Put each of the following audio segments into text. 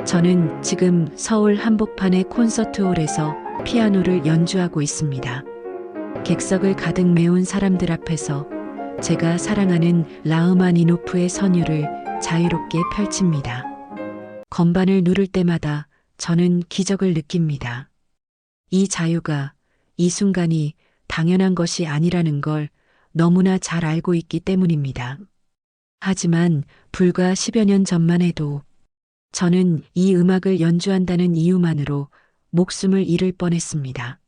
저는 지금 서울 한복판의 콘서트홀에서 피아노를 연주하고 있습니다. 객석을 가득 메운 사람들 앞에서 제가 사랑하는 라흐마니노프의 선율을 자유롭게 펼칩니다. 건반을 누를 때마다 저는 기적을 느낍니다. 이 자유가, 이 순간이 당연한 것이 아니라는 걸 너무나 잘 알고 있기 때문입니다. 하지만 불과 10여 년 전만 해도 저는 이 음악을 연주한다는 이유만으로 목숨을 잃을 뻔했습니다.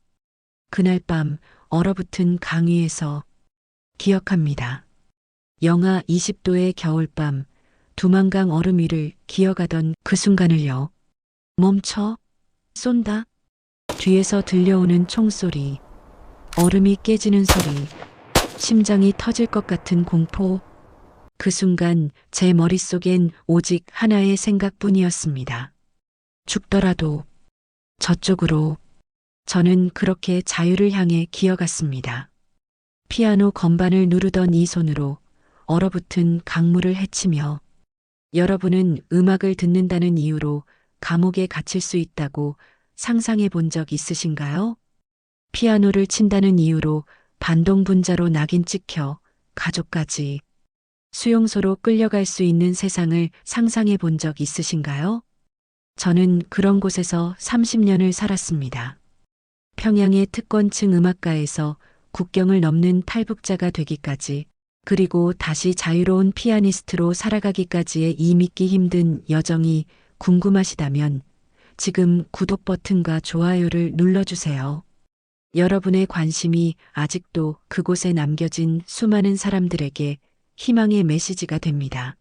그날 밤 얼어붙은 강 위에서 기억합니다. 영하 20도의 겨울밤, 두만강 얼음 위를 기어가던 그 순간을요. 멈춰, 쏜다. 뒤에서 들려오는 총소리, 얼음이 깨지는 소리, 심장이 터질 것 같은 공포. 그 순간 제 머릿속엔 오직 하나의 생각뿐이었습니다. 죽더라도 저쪽으로. 저는 그렇게 자유를 향해 기어갔습니다. 피아노 건반을 누르던 이 손으로 얼어붙은 강물을 헤치며 여러분은 음악을 듣는다는 이유로 감옥에 갇힐 수 있다고 상상해 본 적 있으신가요? 피아노를 친다는 이유로 반동분자로 낙인 찍혀 가족까지 수용소로 끌려갈 수 있는 세상을 상상해 본 적 있으신가요? 저는 그런 곳에서 30년을 살았습니다. 평양의 특권층 음악가에서 국경을 넘는 탈북자가 되기까지, 그리고 다시 자유로운 피아니스트로 살아가기까지의 이 믿기 힘든 여정이 궁금하시다면 지금 구독 버튼과 좋아요를 눌러주세요. 여러분의 관심이 아직도 그곳에 남겨진 수많은 사람들에게 희망의 메시지가 됩니다.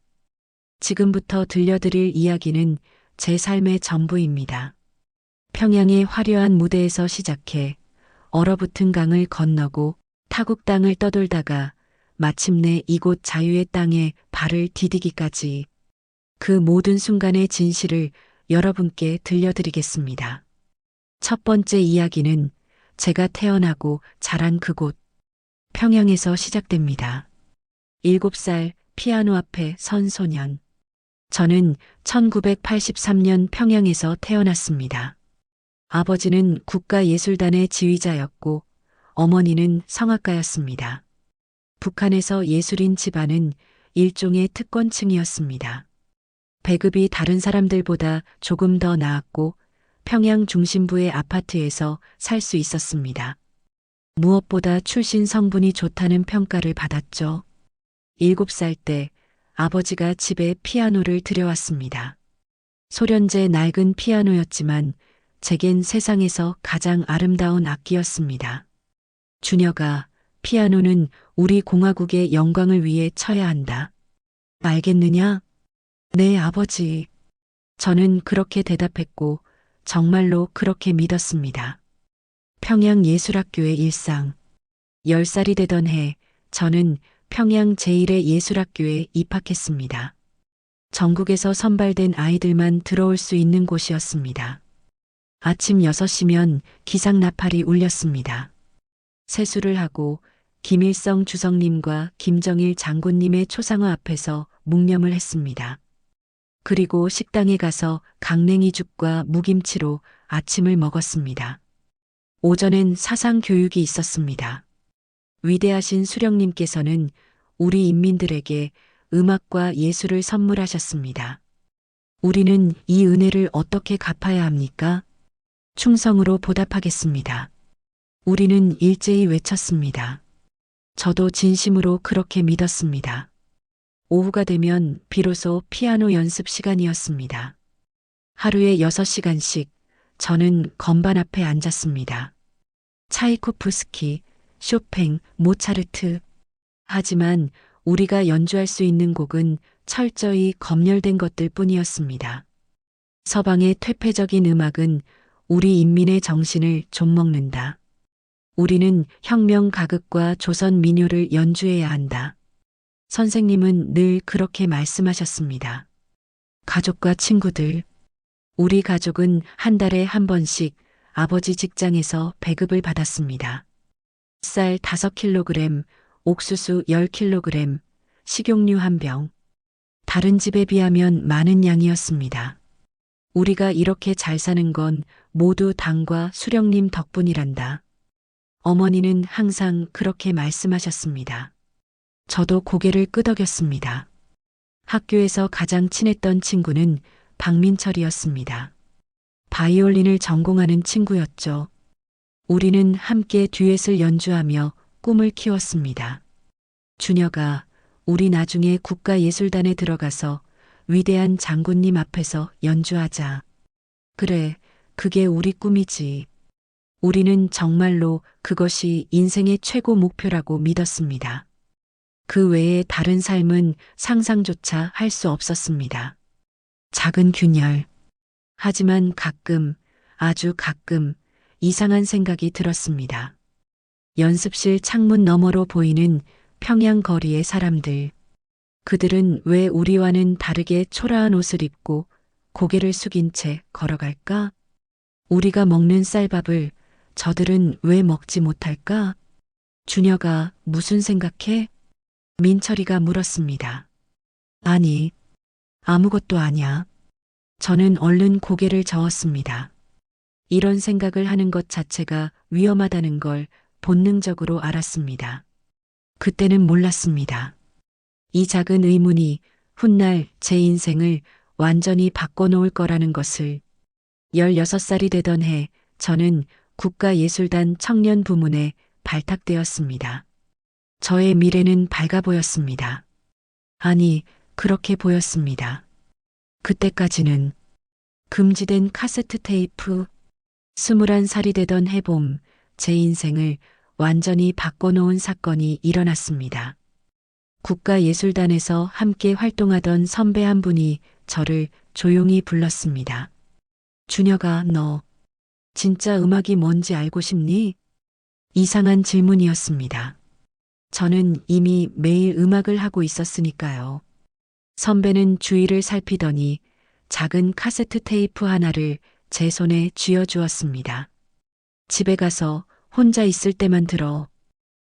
지금부터 들려드릴 이야기는 제 삶의 전부입니다. 평양의 화려한 무대에서 시작해 얼어붙은 강을 건너고 타국 땅을 떠돌다가 마침내 이곳 자유의 땅에 발을 디디기까지, 그 모든 순간의 진실을 여러분께 들려드리겠습니다. 첫 번째 이야기는 제가 태어나고 자란 그곳 평양에서 시작됩니다. 7살 피아노 앞에 선 소년. 저는 1983년 평양에서 태어났습니다. 아버지는 국가예술단의 지휘자였고 어머니는 성악가였습니다. 북한에서 예술인 집안은 일종의 특권층이었습니다. 배급이 다른 사람들보다 조금 더 나았고 평양 중심부의 아파트에서 살 수 있었습니다. 무엇보다 출신 성분이 좋다는 평가를 받았죠. 7살 때 아버지가 집에 피아노를 들여왔습니다. 소련제 낡은 피아노였지만 제겐 세상에서 가장 아름다운 악기였습니다. 준혁아, 피아노는 우리 공화국의 영광을 위해 쳐야 한다. 알겠느냐? 네, 아버지. 저는 그렇게 대답했고 정말로 그렇게 믿었습니다. 평양예술학교의 일상. 10살이 되던 해 저는 평양 제1의 예술학교에 입학했습니다. 전국에서 선발된 아이들만 들어올 수 있는 곳이었습니다. 아침 6시면 기상나팔이 울렸습니다. 세수를 하고 김일성 주석님과 김정일 장군님의 초상화 앞에서 묵념을 했습니다. 그리고 식당에 가서 강냉이죽과 무김치로 아침을 먹었습니다. 오전엔 사상 교육이 있었습니다. 위대하신 수령님께서는 우리 인민들에게 음악과 예술을 선물하셨습니다. 우리는 이 은혜를 어떻게 갚아야 합니까? 충성으로 보답하겠습니다. 우리는 일제히 외쳤습니다. 저도 진심으로 그렇게 믿었습니다. 오후가 되면 비로소 피아노 연습 시간이었습니다. 하루에 6시간씩 저는 건반 앞에 앉았습니다. 차이코프스키, 쇼팽, 모차르트. 하지만 우리가 연주할 수 있는 곡은 철저히 검열된 것들 뿐이었습니다. 서방의 퇴폐적인 음악은 우리 인민의 정신을 좀먹는다. 우리는 혁명 가극과 조선 민요를 연주해야 한다. 선생님은 늘 그렇게 말씀하셨습니다. 가족과 친구들. 우리 가족은 한 달에 한 번씩 아버지 직장에서 배급을 받았습니다. 쌀 5kg, 옥수수 10kg, 식용유 1병. 다른 집에 비하면 많은 양이었습니다. 우리가 이렇게 잘 사는 건 모두 당과 수령님 덕분이란다. 어머니는 항상 그렇게 말씀하셨습니다. 저도 고개를 끄덕였습니다. 학교에서 가장 친했던 친구는 박민철이었습니다. 바이올린을 전공하는 친구였죠. 우리는 함께 듀엣을 연주하며 꿈을 키웠습니다. 준혁아, 우리 나중에 국가예술단에 들어가서 위대한 장군님 앞에서 연주하자. 그래, 그게 우리 꿈이지. 우리는 정말로 그것이 인생의 최고 목표라고 믿었습니다. 그 외에 다른 삶은 상상조차 할 수 없었습니다. 작은 균열. 하지만 가끔, 아주 가끔 이상한 생각이 들었습니다. 연습실 창문 너머로 보이는 평양 거리의 사람들. 그들은 왜 우리와는 다르게 초라한 옷을 입고 고개를 숙인 채 걸어갈까? 우리가 먹는 쌀밥을 저들은 왜 먹지 못할까? 준혁아, 무슨 생각해? 민철이가 물었습니다. 아니, 아무것도 아니야. 저는 얼른 고개를 저었습니다. 이런 생각을 하는 것 자체가 위험하다는 걸 본능적으로 알았습니다. 그때는 몰랐습니다. 이 작은 의문이 훗날 제 인생을 완전히 바꿔놓을 거라는 것을. 16살이 되던 해 저는 국가예술단 청년 부문에 발탁되었습니다. 저의 미래는 밝아 보였습니다. 아니, 그렇게 보였습니다. 그때까지는 금지된 카세트 테이프, 21살이 되던 해봄, 제 인생을 완전히 바꿔놓은 사건이 일어났습니다. 국가예술단에서 함께 활동하던 선배 한 분이 저를 조용히 불렀습니다. 준혁아, 너 진짜 음악이 뭔지 알고 싶니? 이상한 질문이었습니다. 저는 이미 매일 음악을 하고 있었으니까요. 선배는 주위를 살피더니 작은 카세트 테이프 하나를 제 손에 쥐어주었습니다. 집에 가서 혼자 있을 때만 들어.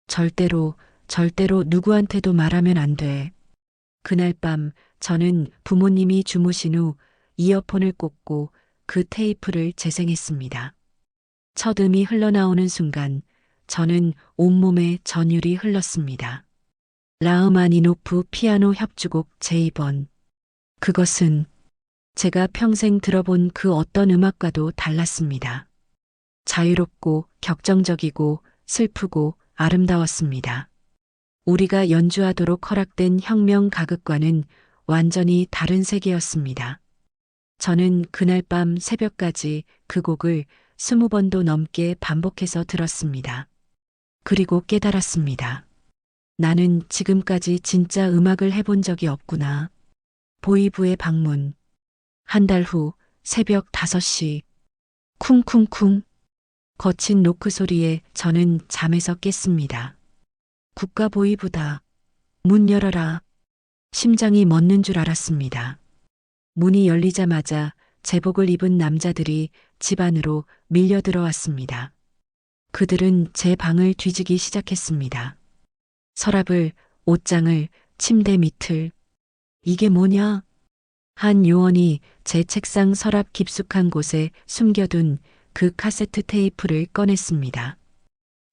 절대로 누구한테도 말하면 안 돼. 그날 밤 저는 부모님이 주무신 후 이어폰을 꽂고 그 테이프를 재생했습니다. 첫 음이 흘러나오는 순간 저는 온몸에 전율이 흘렀습니다. 라흐마니노프 피아노 협주곡 제2번. 그것은 제가 평생 들어본 그 어떤 음악과도 달랐습니다. 자유롭고 격정적이고 슬프고 아름다웠습니다. 우리가 연주하도록 허락된 혁명 가극과는 완전히 다른 세계였습니다. 저는 그날 밤 새벽까지 그 곡을 20번도 넘게 반복해서 들었습니다. 그리고 깨달았습니다. 나는 지금까지 진짜 음악을 해본 적이 없구나. 보이부의 방문. 한 달 후 새벽 5시. 쿵쿵쿵. 거친 노크 소리에 저는 잠에서 깼습니다. 국가 보이부다. 문 열어라. 심장이 멎는 줄 알았습니다. 문이 열리자마자 제복을 입은 남자들이 집 안으로 밀려 들어왔습니다. 그들은 제 방을 뒤지기 시작했습니다. 서랍을, 옷장을, 침대 밑을. 이게 뭐냐? 한 요원이 제 책상 서랍 깊숙한 곳에 숨겨둔 그 카세트 테이프를 꺼냈습니다.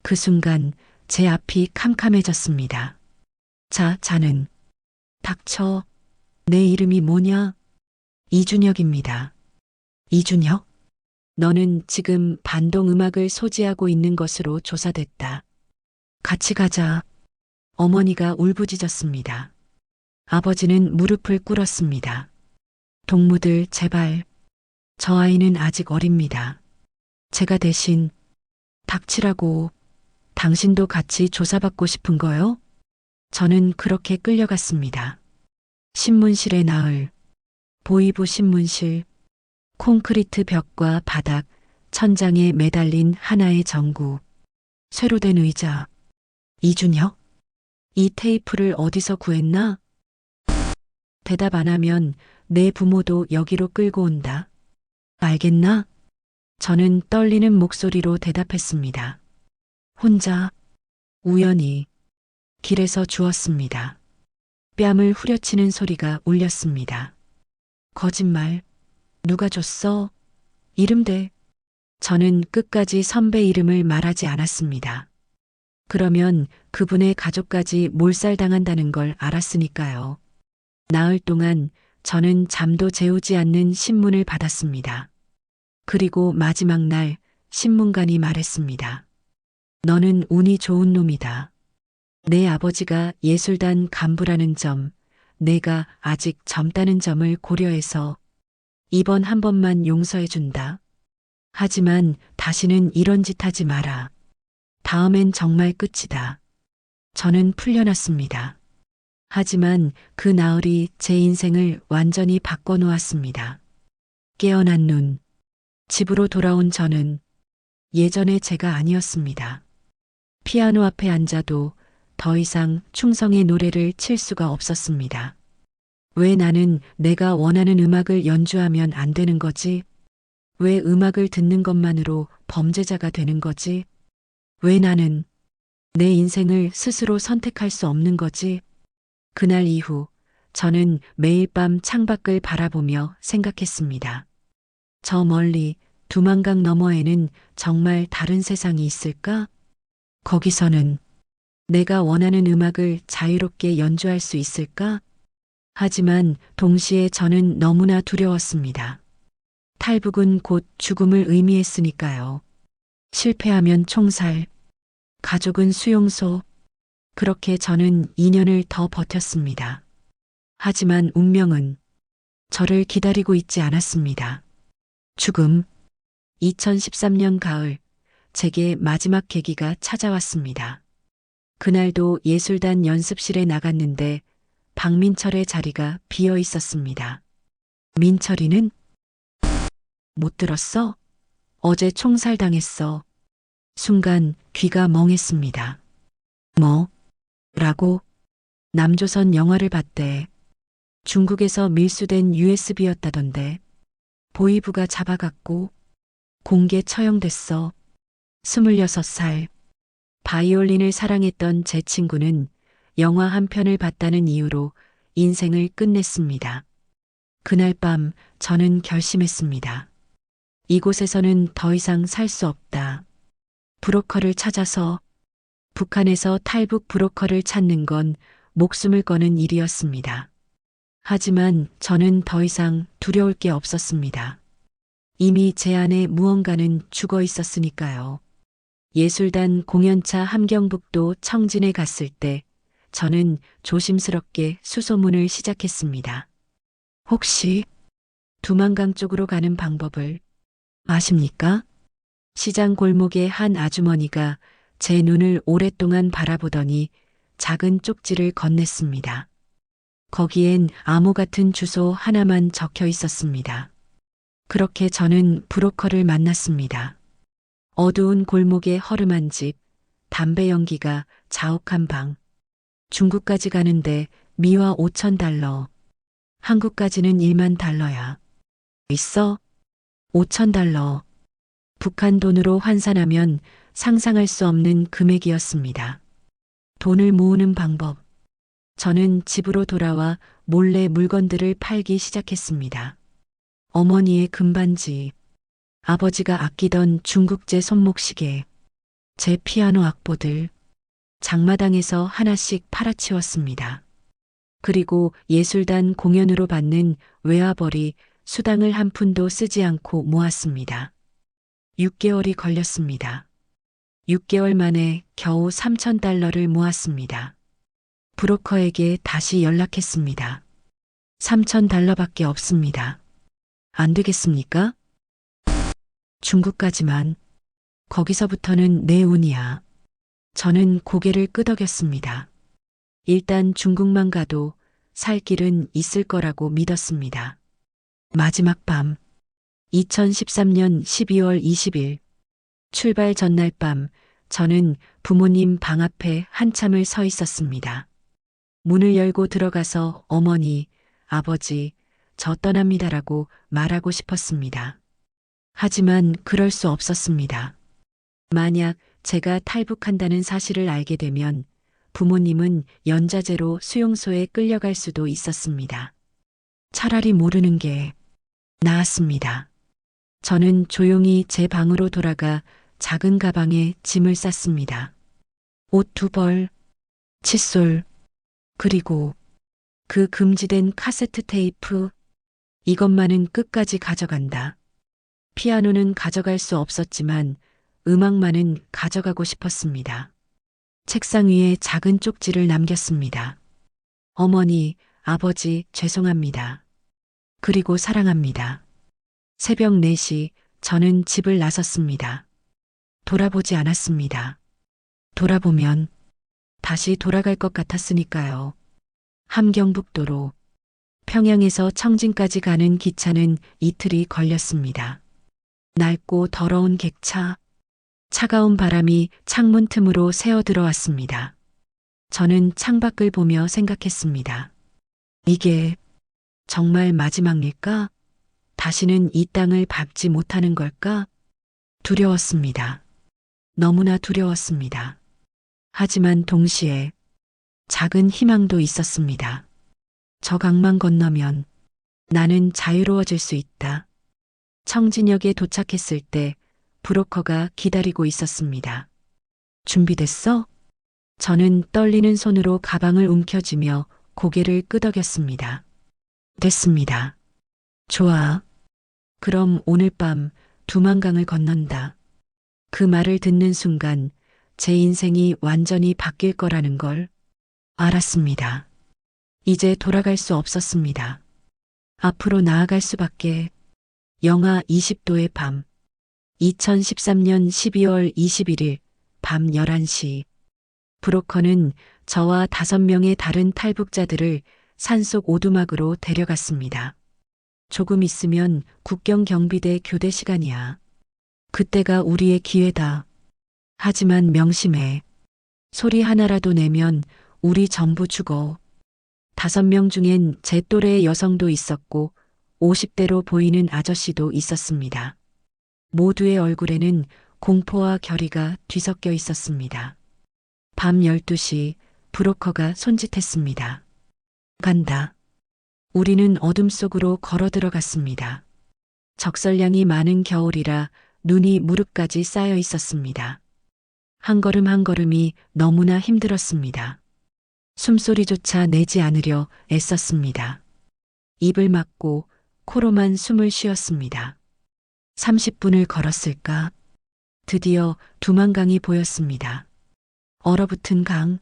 그 순간 제 앞이 캄캄해졌습니다. 자는. 닥쳐. 내 이름이 뭐냐? 이준혁입니다. 이준혁? 너는 지금 반동 음악을 소지하고 있는 것으로 조사됐다. 같이 가자. 어머니가 울부짖었습니다. 아버지는 무릎을 꿇었습니다. 동무들 제발. 저 아이는 아직 어립니다. 제가 대신. 닥치라고. 당신도 같이 조사받고 싶은 거요? 저는 그렇게 끌려갔습니다. 신문실의 나을. 보이부 신문실. 콘크리트 벽과 바닥, 천장에 매달린 하나의 전구. 쇠로 된 의자. 이준혁? 이 테이프를 어디서 구했나? 대답 안 하면 내 부모도 여기로 끌고 온다. 알겠나? 저는 떨리는 목소리로 대답했습니다. 혼자, 우연히, 길에서 주웠습니다. 뺨을 후려치는 소리가 울렸습니다. 거짓말. 누가 줬어? 이름대. 저는 끝까지 선배 이름을 말하지 않았습니다. 그러면 그분의 가족까지 몰살당한다는 걸 알았으니까요. 나흘 동안 저는 잠도 재우지 않는 신문을 받았습니다. 그리고 마지막 날 신문관이 말했습니다. 너는 운이 좋은 놈이다. 내 아버지가 예술단 간부라는 점, 내가 아직 젊다는 점을 고려해서 이번 한 번만 용서해준다. 하지만 다시는 이런 짓 하지 마라. 다음엔 정말 끝이다. 저는 풀려났습니다. 하지만 그 나흘이 제 인생을 완전히 바꿔놓았습니다. 깨어난 눈. 집으로 돌아온 저는 예전의 제가 아니었습니다. 피아노 앞에 앉아도 더 이상 충성의 노래를 칠 수가 없었습니다. 왜 나는 내가 원하는 음악을 연주하면 안 되는 거지? 왜 음악을 듣는 것만으로 범죄자가 되는 거지? 왜 나는 내 인생을 스스로 선택할 수 없는 거지? 그날 이후 저는 매일 밤 창밖을 바라보며 생각했습니다. 저 멀리 두만강 너머에는 정말 다른 세상이 있을까? 거기서는 내가 원하는 음악을 자유롭게 연주할 수 있을까? 하지만 동시에 저는 너무나 두려웠습니다. 탈북은 곧 죽음을 의미했으니까요. 실패하면 총살, 가족은 수용소. 그렇게 저는 2년을 더 버텼습니다. 하지만 운명은 저를 기다리고 있지 않았습니다. 죽음. 2013년 가을, 제게 마지막 계기가 찾아왔습니다. 그날도 예술단 연습실에 나갔는데 박민철의 자리가 비어 있었습니다. 민철이는? 못 들었어? 어제 총살당했어. 순간 귀가 멍했습니다. 뭐? 라고? 남조선 영화를 봤대. 중국에서 밀수된 USB였다던데. 보이부가 잡아갔고 공개 처형됐어. 26살. 바이올린을 사랑했던 제 친구는 영화 한 편을 봤다는 이유로 인생을 끝냈습니다. 그날 밤 저는 결심했습니다. 이곳에서는 더 이상 살 수 없다. 브로커를 찾아서 북한에서 탈북 브로커를 찾는 건 목숨을 거는 일이었습니다. 하지만 저는 더 이상 두려울 게 없었습니다. 이미 제 안에 무언가는 죽어 있었으니까요. 예술단 공연차 함경북도 청진에 갔을 때 저는 조심스럽게 수소문을 시작했습니다. 혹시 두만강 쪽으로 가는 방법을 아십니까? 시장 골목의 한 아주머니가 제 눈을 오랫동안 바라보더니 작은 쪽지를 건넸습니다. 거기엔 암호 같은 주소 하나만 적혀 있었습니다. 그렇게 저는 브로커를 만났습니다. 어두운 골목의 허름한 집, 담배 연기가 자욱한 방. 중국까지 가는데 미화 5,000달러. 한국까지는 1만 달러야. 있어? 5,000달러. 북한 돈으로 환산하면 상상할 수 없는 금액이었습니다. 돈을 모으는 방법. 저는 집으로 돌아와 몰래 물건들을 팔기 시작했습니다. 어머니의 금반지, 아버지가 아끼던 중국제 손목시계, 제 피아노 악보들, 장마당에서 하나씩 팔아치웠습니다. 그리고 예술단 공연으로 받는 외화벌이 수당을 한 푼도 쓰지 않고 모았습니다. 6개월이 걸렸습니다. 6개월 만에 겨우 3,000달러를 모았습니다. 브로커에게 다시 연락했습니다. 3,000달러밖에 없습니다. 안 되겠습니까? 중국까지만. 거기서부터는 내 운이야. 저는 고개를 끄덕였습니다. 일단 중국만 가도 살 길은 있을 거라고 믿었습니다. 마지막 밤. 2013년 12월 20일. 출발 전날 밤, 저는 부모님 방 앞에 한참을 서 있었습니다. 문을 열고 들어가서 어머니, 아버지, 저 떠납니다라고 말하고 싶었습니다. 하지만 그럴 수 없었습니다. 만약 제가 탈북한다는 사실을 알게 되면 부모님은 연좌제로 수용소에 끌려갈 수도 있었습니다. 차라리 모르는 게 나았습니다. 저는 조용히 제 방으로 돌아가 작은 가방에 짐을 쌌습니다. 옷 2벌, 칫솔, 그리고 그 금지된 카세트 테이프, 이것만은 끝까지 가져간다. 피아노는 가져갈 수 없었지만 음악만은 가져가고 싶었습니다. 책상 위에 작은 쪽지를 남겼습니다. 어머니, 아버지, 죄송합니다. 그리고 사랑합니다. 새벽 4시 저는 집을 나섰습니다. 돌아보지 않았습니다. 돌아보면 다시 돌아갈 것 같았으니까요. 함경북도로 평양에서 청진까지 가는 기차는 이틀이 걸렸습니다. 낡고 더러운 객차, 차가운 바람이 창문 틈으로 새어 들어왔습니다. 저는 창밖을 보며 생각했습니다. 이게 정말 마지막일까? 다시는 이 땅을 밟지 못하는 걸까? 두려웠습니다. 너무나 두려웠습니다. 하지만 동시에 작은 희망도 있었습니다. 저 강만 건너면 나는 자유로워질 수 있다. 청진역에 도착했을 때 브로커가 기다리고 있었습니다. 준비됐어? 저는 떨리는 손으로 가방을 움켜쥐며 고개를 끄덕였습니다. 됐습니다. 좋아. 그럼 오늘 밤 두만강을 건넌다. 그 말을 듣는 순간 제 인생이 완전히 바뀔 거라는 걸 알았습니다. 이제 돌아갈 수 없었습니다. 앞으로 나아갈 수밖에. 영하 20도의 밤. 2013년 12월 21일 밤 11시. 브로커는 저와 5명의 다른 탈북자들을 산속 오두막으로 데려갔습니다. 조금 있으면 국경 경비대 교대 시간이야. 그때가 우리의 기회다. 하지만 명심해. 소리 하나라도 내면 우리 전부 죽어. 5명 중엔 제 또래의 여성도 있었고 50대로 보이는 아저씨도 있었습니다. 모두의 얼굴에는 공포와 결의가 뒤섞여 있었습니다. 밤 12시 브로커가 손짓했습니다. 간다. 우리는 어둠 속으로 걸어 들어갔습니다. 적설량이 많은 겨울이라 눈이 무릎까지 쌓여 있었습니다. 한 걸음 한 걸음이 너무나 힘들었습니다. 숨소리조차 내지 않으려 애썼습니다. 입을 막고 코로만 숨을 쉬었습니다. 30분을 걸었을까? 드디어 두만강이 보였습니다. 얼어붙은 강,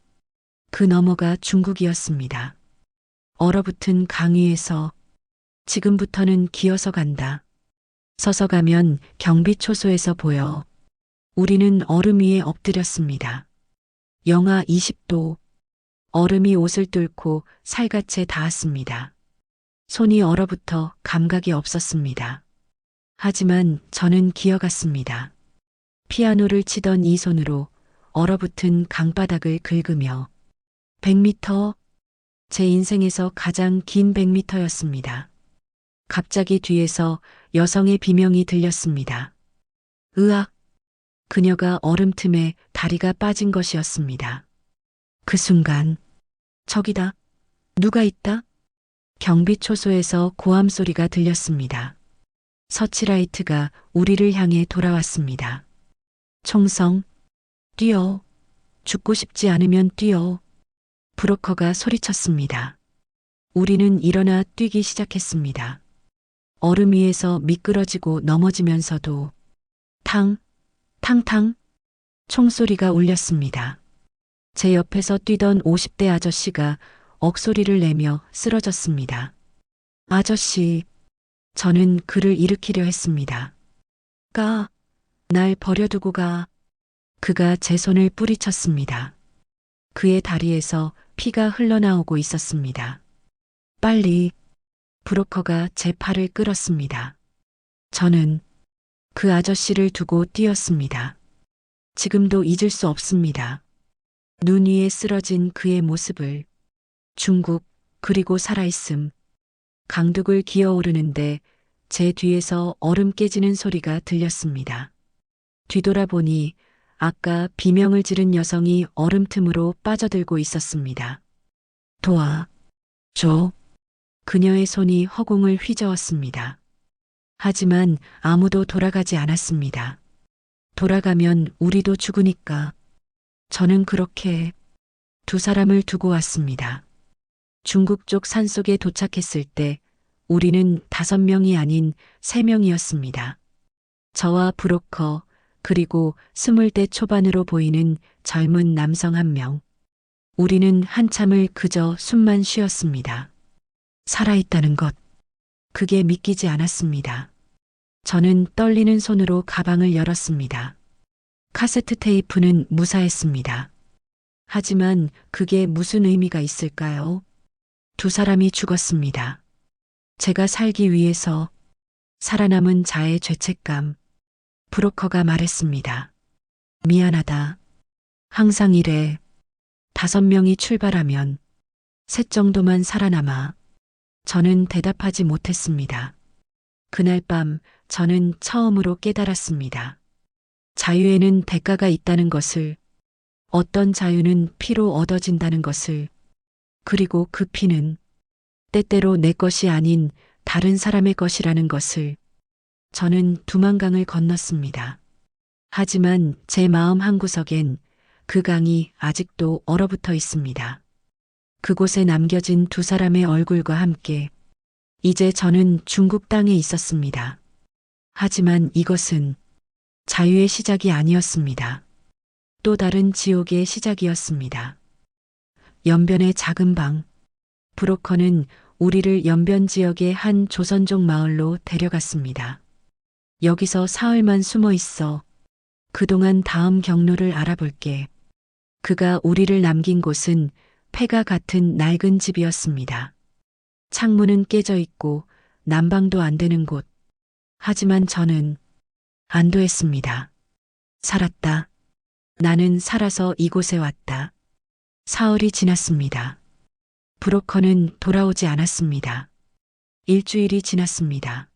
그 너머가 중국이었습니다. 얼어붙은 강 위에서 지금부터는 기어서 간다. 서서 가면 경비 초소에서 보여. 우리는 얼음 위에 엎드렸습니다. 영하 20도. 얼음이 옷을 뚫고 살갗에 닿았습니다. 손이 얼어붙어 감각이 없었습니다. 하지만 저는 기어갔습니다. 피아노를 치던 이 손으로 얼어붙은 강바닥을 긁으며 100m, 제 인생에서 가장 긴 100m였습니다. 갑자기 뒤에서 여성의 비명이 들렸습니다. 으악! 그녀가 얼음 틈에 다리가 빠진 것이었습니다. 그 순간, 저기다. 누가 있다? 경비 초소에서 고함 소리가 들렸습니다. 서치라이트가 우리를 향해 돌아왔습니다. 총성, 뛰어. 죽고 싶지 않으면 뛰어. 브로커가 소리쳤습니다. 우리는 일어나 뛰기 시작했습니다. 얼음 위에서 미끄러지고 넘어지면서도 탕, 탕탕 총소리가 울렸습니다. 제 옆에서 뛰던 50대 아저씨가 억소리를 내며 쓰러졌습니다. 아저씨, 저는 그를 일으키려 했습니다. 가, 날 버려두고 가. 그가 제 손을 뿌리쳤습니다. 그의 다리에서 피가 흘러나오고 있었습니다. 빨리. 브로커가 제 팔을 끌었습니다. 저는 그 아저씨를 두고 뛰었습니다. 지금도 잊을 수 없습니다. 눈 위에 쓰러진 그의 모습을. 중국, 그리고 살아있음. 강둑을 기어오르는데 제 뒤에서 얼음 깨지는 소리가 들렸습니다. 뒤돌아보니 아까 비명을 지른 여성이 얼음 틈으로 빠져들고 있었습니다. 도와, 줘. 그녀의 손이 허공을 휘저었습니다. 하지만 아무도 돌아가지 않았습니다. 돌아가면 우리도 죽으니까. 저는 그렇게 두 사람을 두고 왔습니다. 중국 쪽 산속에 도착했을 때 우리는 5명이 아닌 3명이었습니다. 저와 브로커, 그리고 20대 초반으로 보이는 젊은 남성 1명. 우리는 한참을 그저 숨만 쉬었습니다. 살아있다는 것. 그게 믿기지 않았습니다. 저는 떨리는 손으로 가방을 열었습니다. 카세트 테이프는 무사했습니다. 하지만 그게 무슨 의미가 있을까요? 두 사람이 죽었습니다. 제가 살기 위해서. 살아남은 자의 죄책감. 브로커가 말했습니다. 미안하다. 항상 이래. 5명이 출발하면 셋 정도만 살아남아. 저는 대답하지 못했습니다. 그날 밤 저는 처음으로 깨달았습니다. 자유에는 대가가 있다는 것을, 어떤 자유는 피로 얻어진다는 것을, 그리고 그 피는 때때로 내 것이 아닌 다른 사람의 것이라는 것을. 저는 두만강을 건넜습니다. 하지만 제 마음 한구석엔 그 강이 아직도 얼어붙어 있습니다. 그곳에 남겨진 두 사람의 얼굴과 함께 이제 저는 중국 땅에 있었습니다. 하지만 이것은 자유의 시작이 아니었습니다. 또 다른 지옥의 시작이었습니다. 연변의 작은 방. 브로커는 우리를 연변 지역의 한 조선족 마을로 데려갔습니다. 여기서 사흘만 숨어 있어. 그동안 다음 경로를 알아볼게. 그가 우리를 남긴 곳은 폐가 같은 낡은 집이었습니다. 창문은 깨져 있고 난방도 안 되는 곳. 하지만 저는 안도했습니다. 살았다. 나는 살아서 이곳에 왔다. 사흘이 지났습니다. 브로커는 돌아오지 않았습니다. 일주일이 지났습니다.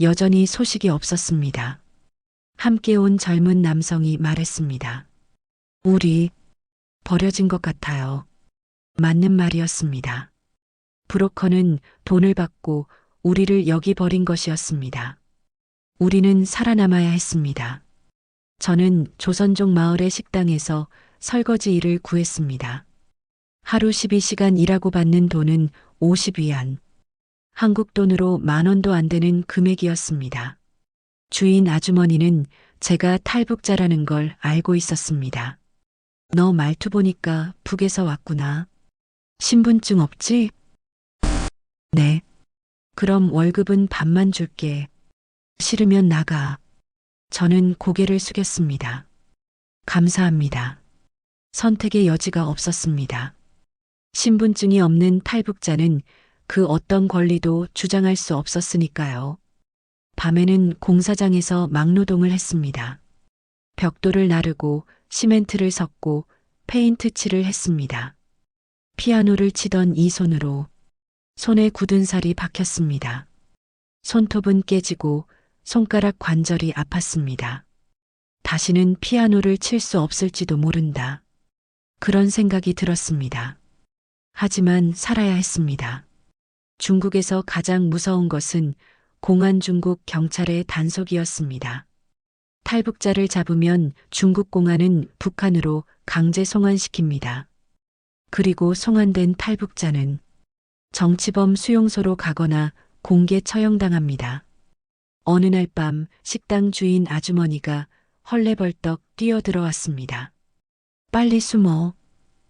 여전히 소식이 없었습니다. 함께 온 젊은 남성이 말했습니다. 우리 버려진 것 같아요. 맞는 말이었습니다. 브로커는 돈을 받고 우리를 여기 버린 것이었습니다. 우리는 살아남아야 했습니다. 저는 조선족 마을의 식당에서 설거지 일을 구했습니다. 하루 12시간 일하고 받는 돈은 50위안. 한국 돈으로 10,000원도 안 되는 금액이었습니다. 주인 아주머니는 제가 탈북자라는 걸 알고 있었습니다. 너 말투 보니까 북에서 왔구나. 신분증 없지? 네. 그럼 월급은 반만 줄게. 싫으면 나가. 저는 고개를 숙였습니다. 감사합니다. 선택의 여지가 없었습니다. 신분증이 없는 탈북자는 그 어떤 권리도 주장할 수 없었으니까요. 밤에는 공사장에서 막노동을 했습니다. 벽돌을 나르고 시멘트를 섞고 페인트 칠을 했습니다. 피아노를 치던 이 손으로 손에 굳은 살이 박혔습니다. 손톱은 깨지고 손가락 관절이 아팠습니다. 다시는 피아노를 칠 수 없을지도 모른다. 그런 생각이 들었습니다. 하지만 살아야 했습니다. 중국에서 가장 무서운 것은 공안 중국 경찰의 단속이었습니다. 탈북자를 잡으면 중국 공안은 북한으로 강제 송환시킵니다. 그리고 송환된 탈북자는 정치범 수용소로 가거나 공개 처형당합니다. 어느 날 밤 식당 주인 아주머니가 헐레벌떡 뛰어들어왔습니다. 빨리 숨어.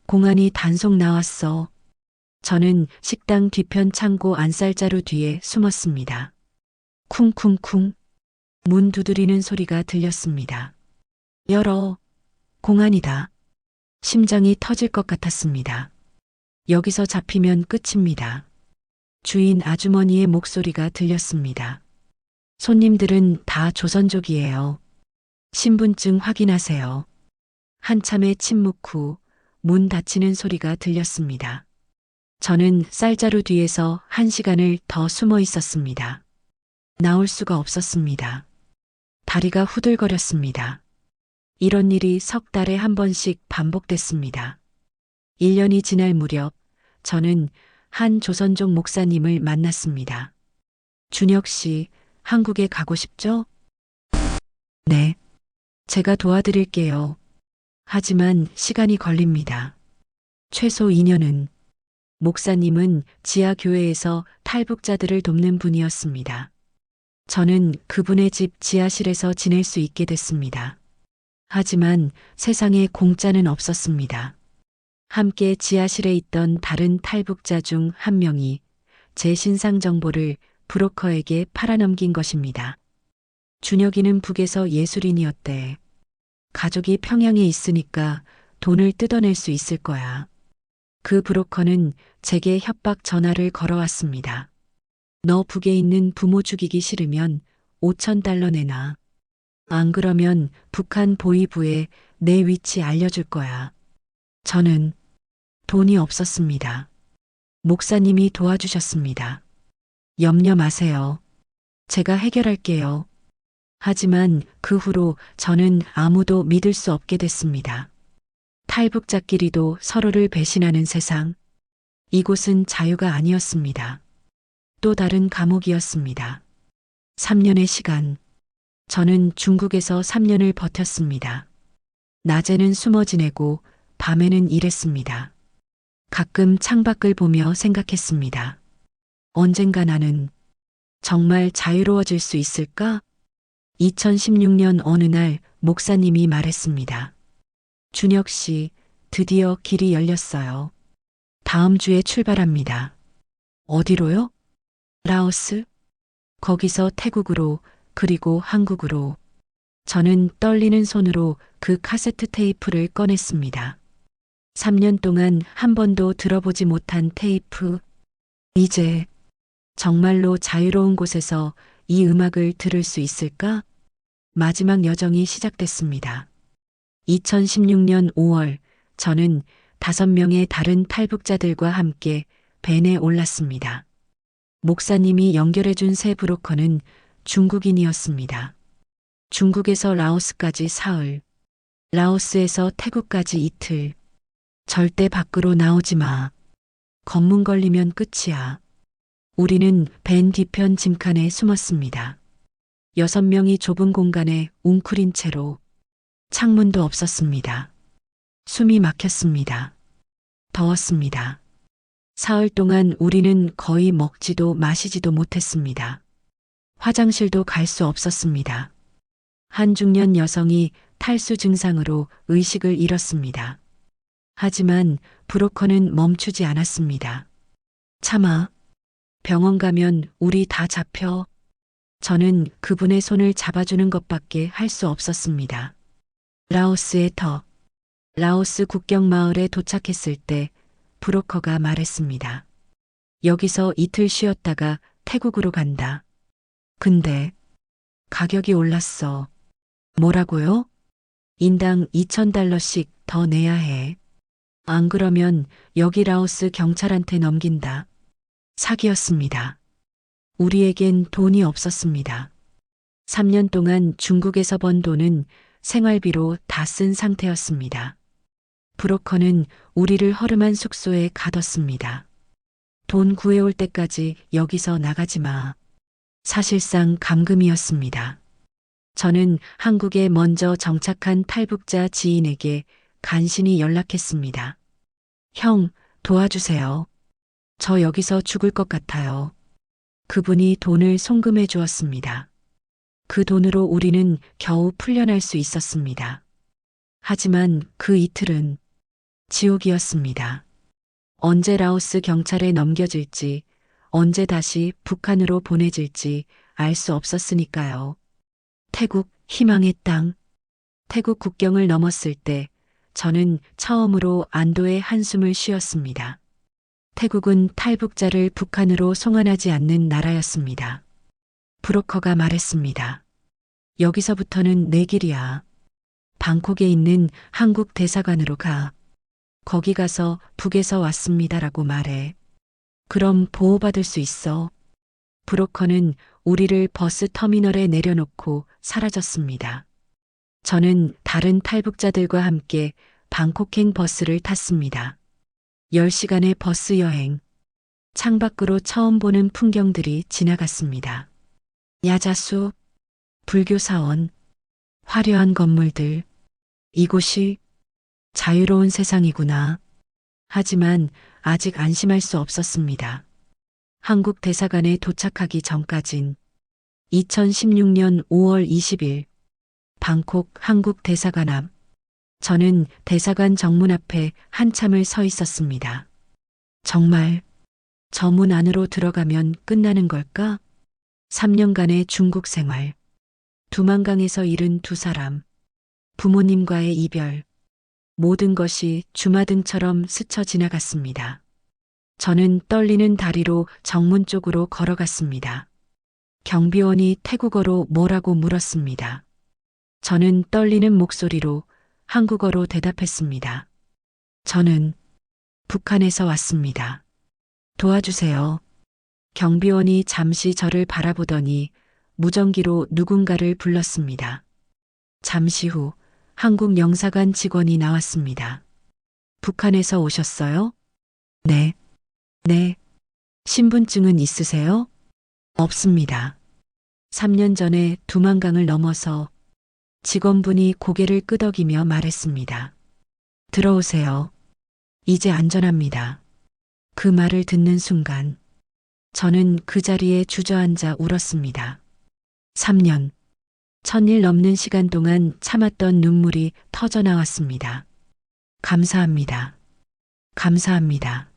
공안이 단속 나왔어. 저는 식당 뒤편 창고 안쌀자루 뒤에 숨었습니다. 쿵쿵쿵. 문 두드리는 소리가 들렸습니다. 열어. 공안이다. 심장이 터질 것 같았습니다. 여기서 잡히면 끝입니다. 주인 아주머니의 목소리가 들렸습니다. 손님들은 다 조선족이에요. 신분증 확인하세요. 한참의 침묵 후 문 닫히는 소리가 들렸습니다. 저는 쌀자루 뒤에서 1시간을 더 숨어 있었습니다. 나올 수가 없었습니다. 다리가 후들거렸습니다. 이런 일이 석 달에 한 번씩 반복됐습니다. 1년이 지날 무렵 저는 한 조선족 목사님을 만났습니다. 준혁 씨, 한국에 가고 싶죠? 네. 제가 도와드릴게요. 하지만 시간이 걸립니다. 최소 2년은. 목사님은 지하 교회에서 탈북자들을 돕는 분이었습니다. 저는 그분의 집 지하실에서 지낼 수 있게 됐습니다. 하지만 세상에 공짜는 없었습니다. 함께 지하실에 있던 다른 탈북자 중 한 명이 제 신상 정보를 브로커에게 팔아넘긴 것입니다. 준혁이는 북에서 예술인이었대. 가족이 평양에 있으니까 돈을 뜯어낼 수 있을 거야. 그 브로커는 제게 협박 전화를 걸어왔습니다. 너 북에 있는 부모 죽이기 싫으면 5,000달러 내놔. 안 그러면 북한 보위부에 내 위치 알려줄 거야. 저는 돈이 없었습니다. 목사님이 도와주셨습니다. 염려 마세요. 제가 해결할게요. 하지만 그 후로 저는 아무도 믿을 수 없게 됐습니다. 탈북자끼리도 서로를 배신하는 세상. 이곳은 자유가 아니었습니다. 또 다른 감옥이었습니다. 3년의 시간. 저는 중국에서 3년을 버텼습니다. 낮에는 숨어 지내고 밤에는 일했습니다. 가끔 창밖을 보며 생각했습니다. 언젠가 나는 정말 자유로워질 수 있을까? 2016년 어느 날 목사님이 말했습니다. 준혁 씨, 드디어 길이 열렸어요. 다음 주에 출발합니다. 어디로요? 라오스? 거기서 태국으로, 그리고 한국으로. 저는 떨리는 손으로 그 카세트 테이프를 꺼냈습니다. 3년 동안 한 번도 들어보지 못한 테이프. 이제 정말로 자유로운 곳에서 이 음악을 들을 수 있을까? 마지막 여정이 시작됐습니다. 2016년 5월 저는 5명의 다른 탈북자들과 함께 밴에 올랐습니다. 목사님이 연결해준 새 브로커는 중국인이었습니다. 중국에서 라오스까지 사흘, 라오스에서 태국까지 이틀. 절대 밖으로 나오지 마. 검문 걸리면 끝이야. 우리는 밴 뒤편 짐칸에 숨었습니다. 6명이 좁은 공간에 웅크린 채로. 창문도 없었습니다. 숨이 막혔습니다. 더웠습니다. 사흘 동안 우리는 거의 먹지도 마시지도 못했습니다. 화장실도 갈 수 없었습니다. 한 중년 여성이 탈수 증상으로 의식을 잃었습니다. 하지만 브로커는 멈추지 않았습니다. 참아. 병원 가면 우리 다 잡혀. 저는 그분의 손을 잡아주는 것밖에 할 수 없었습니다. 라오스의 터. 라오스 국경 마을에 도착했을 때 브로커가 말했습니다. 여기서 이틀 쉬었다가 태국으로 간다. 근데 가격이 올랐어. 뭐라고요? 인당 2,000달러씩 더 내야 해. 안 그러면 여기 라오스 경찰한테 넘긴다. 사기였습니다. 우리에겐 돈이 없었습니다. 3년 동안 중국에서 번 돈은 생활비로 다 쓴 상태였습니다. 브로커는 우리를 허름한 숙소에 가뒀습니다. 돈 구해올 때까지 여기서 나가지 마. 사실상 감금이었습니다. 저는 한국에 먼저 정착한 탈북자 지인에게 간신히 연락했습니다. 형, 도와주세요. 저 여기서 죽을 것 같아요. 그분이 돈을 송금해 주었습니다. 그 돈으로 우리는 겨우 풀려날 수 있었습니다. 하지만 그 이틀은 지옥이었습니다. 언제 라오스 경찰에 넘겨질지, 언제 다시 북한으로 보내질지 알 수 없었으니까요. 태국, 희망의 땅. 태국 국경을 넘었을 때 저는 처음으로 안도의 한숨을 쉬었습니다. 태국은 탈북자를 북한으로 송환하지 않는 나라였습니다. 브로커가 말했습니다. 여기서부터는 내 길이야. 방콕에 있는 한국 대사관으로 가. 거기 가서 북에서 왔습니다라고 말해. 그럼 보호받을 수 있어. 브로커는 우리를 버스 터미널에 내려놓고 사라졌습니다. 저는 다른 탈북자들과 함께 방콕행 버스를 탔습니다. 10시간의 버스 여행. 창밖으로 처음 보는 풍경들이 지나갔습니다. 야자수, 불교 사원, 화려한 건물들. 이곳이 자유로운 세상이구나. 하지만 아직 안심할 수 없었습니다. 한국 대사관에 도착하기 전까진 2016년 5월 20일 방콕 한국 대사관 앞. 저는 대사관 정문 앞에 한참을 서 있었습니다. 정말 저 문 안으로 들어가면 끝나는 걸까? 3년간의 중국 생활, 두만강에서 잃은 두 사람, 부모님과의 이별, 모든 것이 주마등처럼 스쳐 지나갔습니다. 저는 떨리는 다리로 정문 쪽으로 걸어갔습니다. 경비원이 태국어로 뭐라고 물었습니다. 저는 떨리는 목소리로 한국어로 대답했습니다. 저는 북한에서 왔습니다. 도와주세요. 경비원이 잠시 저를 바라보더니 무전기로 누군가를 불렀습니다. 잠시 후 한국 영사관 직원이 나왔습니다. 북한에서 오셨어요? 네. 네. 신분증은 있으세요? 없습니다. 3년 전에 두만강을 넘어서. 직원분이 고개를 끄덕이며 말했습니다. 들어오세요. 이제 안전합니다. 그 말을 듣는 순간 저는 그 자리에 주저앉아 울었습니다. 3년, 1000일 넘는 시간 동안 참았던 눈물이 터져 나왔습니다. 감사합니다. 감사합니다.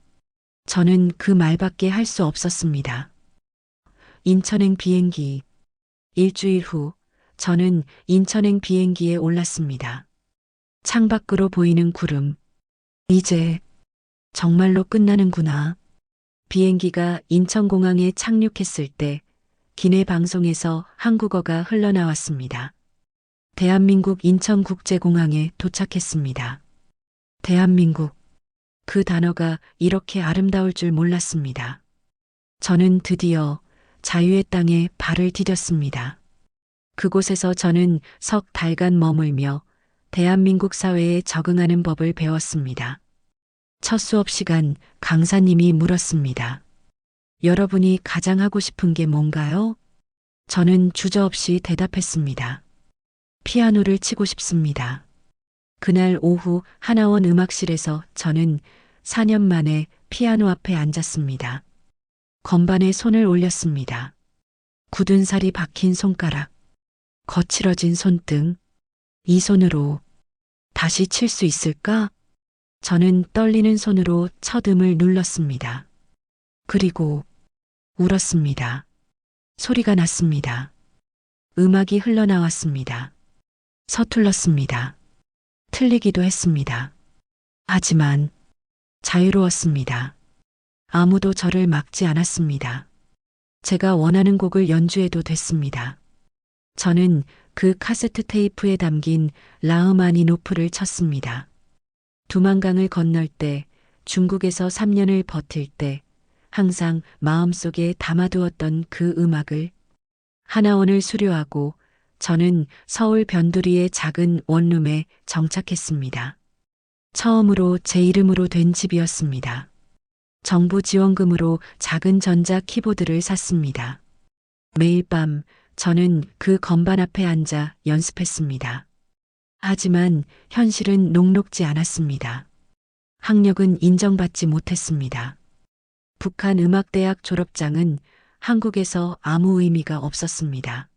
저는 그 말밖에 할 수 없었습니다. 인천행 비행기. 일주일 후 저는 인천행 비행기에 올랐습니다. 창밖으로 보이는 구름. 이제 정말로 끝나는구나. 비행기가 인천공항에 착륙했을 때 기내 방송에서 한국어가 흘러나왔습니다. 대한민국 인천국제공항에 도착했습니다. 대한민국. 그 단어가 이렇게 아름다울 줄 몰랐습니다. 저는 드디어 자유의 땅에 발을 디뎠습니다. 그곳에서 저는 석 달간 머물며 대한민국 사회에 적응하는 법을 배웠습니다. 첫 수업 시간 강사님이 물었습니다. 여러분이 가장 하고 싶은 게 뭔가요? 저는 주저없이 대답했습니다. 피아노를 치고 싶습니다. 그날 오후 하나원 음악실에서 저는 4년 만에 피아노 앞에 앉았습니다. 건반에 손을 올렸습니다. 굳은 살이 박힌 손가락, 거칠어진 손등. 이 손으로 다시 칠 수 있을까? 저는 떨리는 손으로 첫 음을 눌렀습니다. 그리고 울었습니다. 소리가 났습니다. 음악이 흘러나왔습니다. 서툴렀습니다. 틀리기도 했습니다. 하지만 자유로웠습니다. 아무도 저를 막지 않았습니다. 제가 원하는 곡을 연주해도 됐습니다. 저는 그 카세트 테이프에 담긴 라흐마니노프를 쳤습니다. 두만강을 건널 때, 중국에서 3년을 버틸 때 항상 마음속에 담아두었던 그 음악을. 하나원을 수료하고 저는 서울 변두리의 작은 원룸에 정착했습니다. 처음으로 제 이름으로 된 집이었습니다. 정부 지원금으로 작은 전자 키보드를 샀습니다. 매일 밤 저는 그 건반 앞에 앉아 연습했습니다. 하지만 현실은 녹록지 않았습니다. 학력은 인정받지 못했습니다. 북한 음악대학 졸업장은 한국에서 아무 의미가 없었습니다.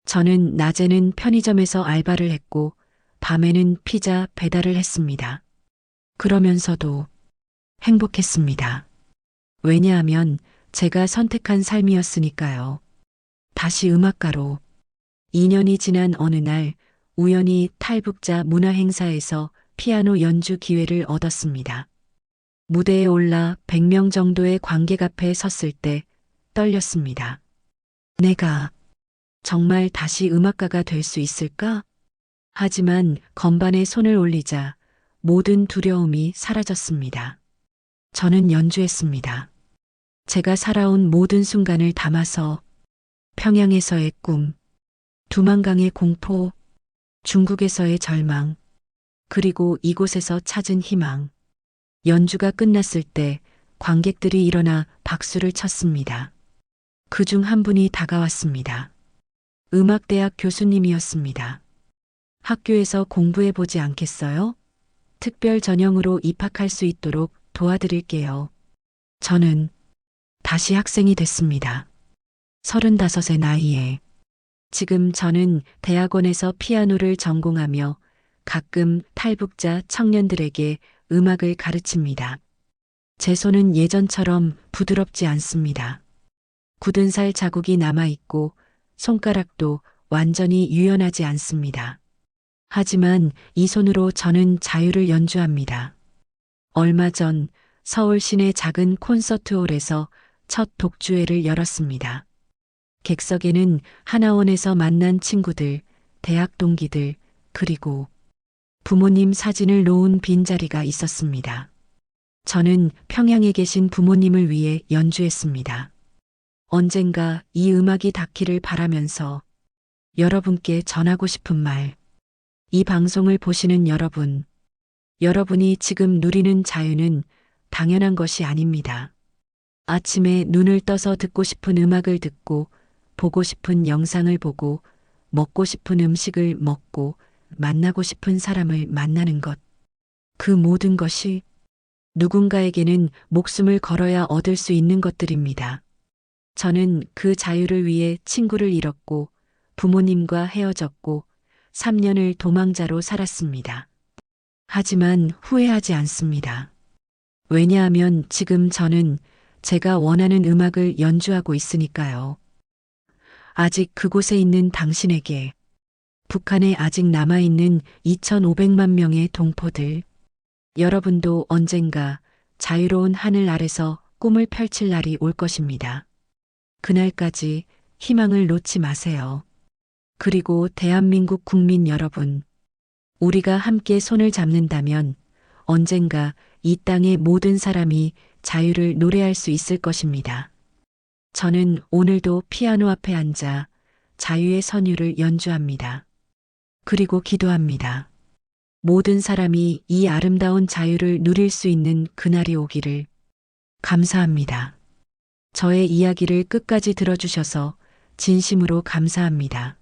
저는 낮에는 편의점에서 알바를 했고 밤에는 피자 배달을 했습니다. 그러면서도 행복했습니다. 왜냐하면 제가 선택한 삶이었으니까요. 다시 음악가로. 2년이 지난 어느 날 우연히 탈북자 문화행사에서 피아노 연주 기회를 얻었습니다. 무대에 올라 100명 정도의 관객 앞에 섰을 때 떨렸습니다. 내가 정말 다시 음악가가 될 수 있을까? 하지만 건반에 손을 올리자 모든 두려움이 사라졌습니다. 저는 연주했습니다. 제가 살아온 모든 순간을 담아서. 평양에서의 꿈, 두만강의 공포, 중국에서의 절망, 그리고 이곳에서 찾은 희망. 연주가 끝났을 때 관객들이 일어나 박수를 쳤습니다. 그중 한 분이 다가왔습니다. 음악대학 교수님이었습니다. 학교에서 공부해보지 않겠어요? 특별 전형으로 입학할 수 있도록 도와드릴게요. 저는 다시 학생이 됐습니다. 35의 나이에. 지금 저는 대학원에서 피아노를 전공하며 가끔 탈북자 청년들에게 음악을 가르칩니다. 제 손은 예전처럼 부드럽지 않습니다. 굳은 살 자국이 남아있고 손가락도 완전히 유연하지 않습니다. 하지만 이 손으로 저는 자유를 연주합니다. 얼마 전 서울 시내 작은 콘서트홀에서 첫 독주회를 열었습니다. 객석에는 하나원에서 만난 친구들, 대학 동기들, 그리고 부모님 사진을 놓은 빈자리가 있었습니다. 저는 평양에 계신 부모님을 위해 연주했습니다. 언젠가 이 음악이 닿기를 바라면서 여러분께 전하고 싶은 말, 이 방송을 보시는 여러분, 여러분이 지금 누리는 자유는 당연한 것이 아닙니다. 아침에 눈을 떠서 듣고 싶은 음악을 듣고, 보고 싶은 영상을 보고, 먹고 싶은 음식을 먹고, 만나고 싶은 사람을 만나는 것. 그 모든 것이 누군가에게는 목숨을 걸어야 얻을 수 있는 것들입니다. 저는 그 자유를 위해 친구를 잃었고, 부모님과 헤어졌고, 3년을 도망자로 살았습니다. 하지만 후회하지 않습니다. 왜냐하면 지금 저는 제가 원하는 음악을 연주하고 있으니까요. 아직 그곳에 있는 당신에게, 북한에 아직 남아있는 2,500만 명의 동포들, 여러분도 언젠가 자유로운 하늘 아래서 꿈을 펼칠 날이 올 것입니다. 그날까지 희망을 놓지 마세요. 그리고 대한민국 국민 여러분, 우리가 함께 손을 잡는다면 언젠가 이 땅의 모든 사람이 자유를 노래할 수 있을 것입니다. 저는 오늘도 피아노 앞에 앉아 자유의 선율을 연주합니다. 그리고 기도합니다. 모든 사람이 이 아름다운 자유를 누릴 수 있는 그날이 오기를. 감사합니다. 저의 이야기를 끝까지 들어주셔서 진심으로 감사합니다.